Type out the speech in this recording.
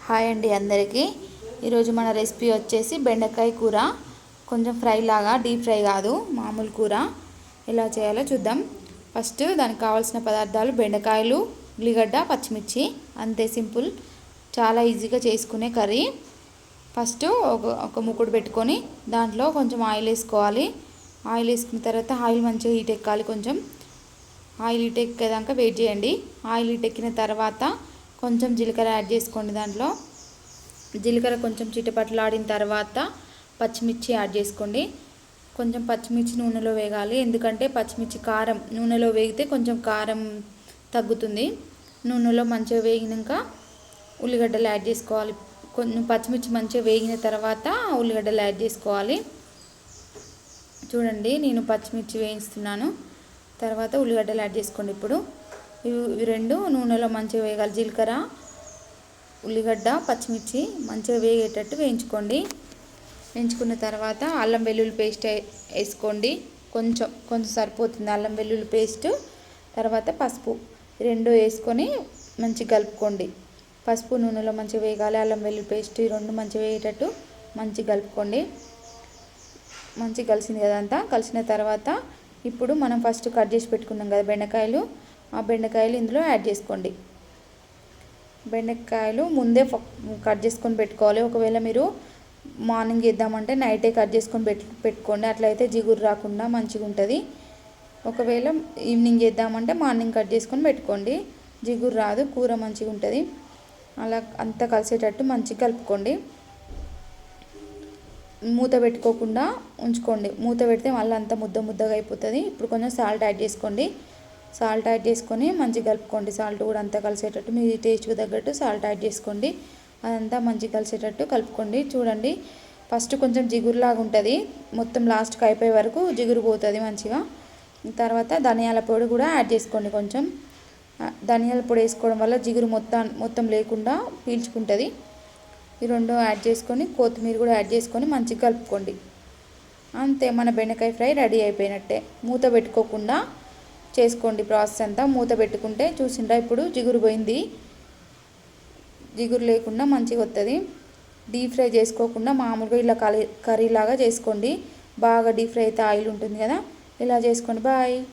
Hi అండి అందరికీ. ఈరోజు మన రెసిపీ వచ్చేసి బెండకాయ కూర. కొంచెం ఫ్రై లాగా, డీప్ ఫ్రై కాదు, మామూలు కూర. ఎలా చేయాలో చూద్దాం. ఫస్ట్ దానికి కావాల్సిన పదార్థాలు బెండకాయలు, ఉల్లిగడ్డ, పచ్చిమిర్చి. అంతే, సింపుల్, చాలా ఈజీగా చేసుకునే కర్రీ. ఫస్ట్ ఒక ముక్కుడు పెట్టుకొని దాంట్లో కొంచెం ఆయిల్ వేసుకోవాలి. ఆయిల్ వేసుకున్న తర్వాత ఆయిల్ మంచిగా హీట్ ఎక్కాలి. కొంచెం ఆయిల్ హీట్ ఎక్కేదాకా వెయిట్ చేయండి. ఆయిల్ హీట్ ఎక్కిన తర్వాత కొంచెం జీలకర్ర యాడ్ చేసుకోండి. దాంట్లో జీలకర్ర కొంచెం చిటపట్లాడిన తర్వాత పచ్చిమిర్చి యాడ్ చేసుకోండి. కొంచెం పచ్చిమిర్చి నూనెలో వేగాలి, ఎందుకంటే పచ్చిమిర్చి కారం నూనెలో వేగితే కొంచెం కారం తగ్గుతుంది. నూనెలో మంచిగా వేగినాక ఉల్లిగడ్డలు యాడ్ చేసుకోవాలి. కొంచెం పచ్చిమిర్చి మంచిగా వేగిన తర్వాత ఉల్లిగడ్డలు యాడ్ చేసుకోవాలి. చూడండి, నేను పచ్చిమిర్చి వేయిస్తున్నాను. తర్వాత ఉల్లిగడ్డలు యాడ్ చేసుకోండి. ఇప్పుడు ఇవి రెండు నూనెలో మంచిగా వేగాలి. జీలకర్ర, ఉల్లిగడ్డ, పచ్చిమిర్చి మంచిగా వేగేటట్టు వేయించుకోండి. వేయించుకున్న తర్వాత అల్లం వెల్లుల్లి పేస్ట్ వేసుకోండి. కొంచెం సరిపోతుంది అల్లం వెల్లుల్లి పేస్ట్. తర్వాత పసుపు, రెండు వేసుకొని మంచిగా కలుపుకోండి. పసుపు నూనెలో మంచిగా వేగాలి. అల్లం వెల్లుల్లి పేస్ట్ ఈ రెండు మంచిగా వేగేటట్టు మంచిగా కలుపుకోండి. మంచిగా కలిసింది కదా అంతా. కలిసిన తర్వాత ఇప్పుడు మనం ఫస్ట్ కట్ చేసి పెట్టుకున్నాం కదా బెండకాయలు, ఆ బెండకాయలు ఇందులో యాడ్ చేసుకోండి. బెండకాయలు ముందే కట్ చేసుకొని పెట్టుకోవాలి. ఒకవేళ మీరు మార్నింగ్ చేద్దామంటే నైటే కట్ చేసుకొని పెట్టుకోండి. అట్లయితే జిగురు రాకుండా మంచిగా ఉంటుంది. ఒకవేళ ఈవినింగ్ చేద్దామంటే మార్నింగ్ కట్ చేసుకొని పెట్టుకోండి. జిగురు రాదు, కూర మంచిగా ఉంటుంది. అలా అంతా కలిసేటట్టు మంచిగా కలుపుకోండి. మూత పెట్టుకోకుండా ఉంచుకోండి. మూత పెడితే మళ్ళీ అంతా ముద్దగా అయిపోతుంది. ఇప్పుడు కొంచెం సాల్ట్ యాడ్ చేసుకోండి. సాల్ట్ యాడ్ చేసుకొని మంచిగా కలుపుకోండి. సాల్ట్ కూడా అంతా కలిసేటట్టు మీ టేస్ట్కి తగ్గట్టు సాల్ట్ యాడ్ చేసుకోండి. అదంతా మంచిగా కలిసేటట్టు కలుపుకోండి. చూడండి, ఫస్ట్ కొంచెం జిగురులాగా ఉంటుంది, మొత్తం లాస్ట్కి అయిపోయే వరకు జిగురు పోతుంది మంచిగా. తర్వాత ధనియాల పొడి కూడా యాడ్ చేసుకోండి. కొంచెం ధనియాల పొడి వేసుకోవడం వల్ల జిగురు మొత్తం లేకుండా పీల్చుకుంటుంది. ఈ రెండు యాడ్ చేసుకొని కొత్తిమీర కూడా యాడ్ చేసుకొని మంచిగా కలుపుకోండి. అంతే, మన బెండకాయ ఫ్రై రెడీ అయిపోయినట్టే. మూత పెట్టుకోకుండా చేసుకోండి ప్రాసెస్ అంతా. మూత పెట్టుకుంటే చూసిండ్రా ఇప్పుడు జిగురు పోయింది. జిగురు లేకుండా మంచిగా వస్తుంది. డీప్ ఫ్రై చేసుకోకుండా మామూలుగా ఇలా కర్రీలాగా చేసుకోండి. బాగా డీప్ ఫ్రై అయితే ఆయిల్ ఉంటుంది కదా, ఇలా చేసుకోండి. బాయ్.